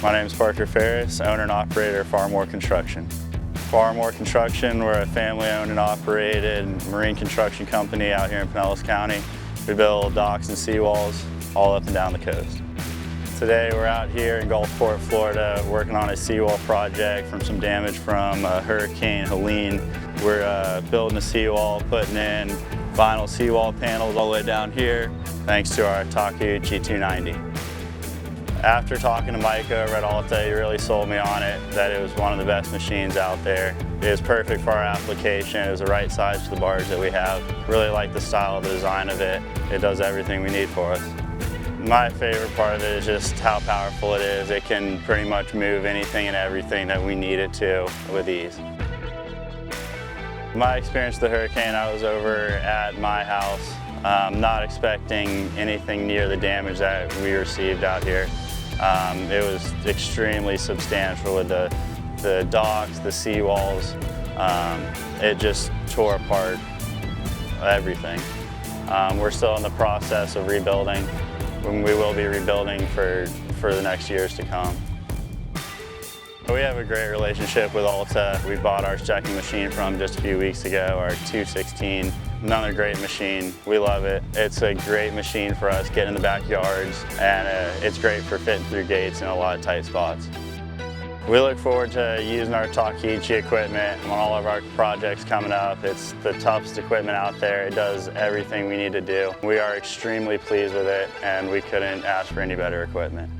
My name is Parker Ferris, owner and operator of FarMore Construction. FarMore Construction, we're a family-owned and operated marine construction company out here in Pinellas County. We build docks and seawalls all up and down the coast. Today we're out here in Gulfport, Florida, working on a seawall project from some damage from Hurricane Helene. We're building a seawall, putting in vinyl seawall panels all the way down here, thanks to our Takeuchi TB290. After talking to Mike over at Alta, he really sold me on it, that it was one of the best machines out there. It was perfect for our application. It was the right size for the barge that we have. Really like the style, the design of it. It does everything we need for us. My favorite part of it is just how powerful it is. It can pretty much move anything and everything that we need it to with ease. My experience with the hurricane, I was over at my house, not expecting anything near the damage that we received out here. It was extremely substantial with the docks, the seawalls. It just tore apart everything. We're still in the process of rebuilding. We will be rebuilding for the next years to come. We have a great relationship with Alta. We bought our second machine from just a few weeks ago, our 216. Another great machine. We love it. It's a great machine for us getting in the backyards, and it's great for fitting through gates in a lot of tight spots. We look forward to using our Takeuchi equipment on all of our projects coming up. It's the toughest equipment out there. It does everything we need to do. We are extremely pleased with it, and we couldn't ask for any better equipment.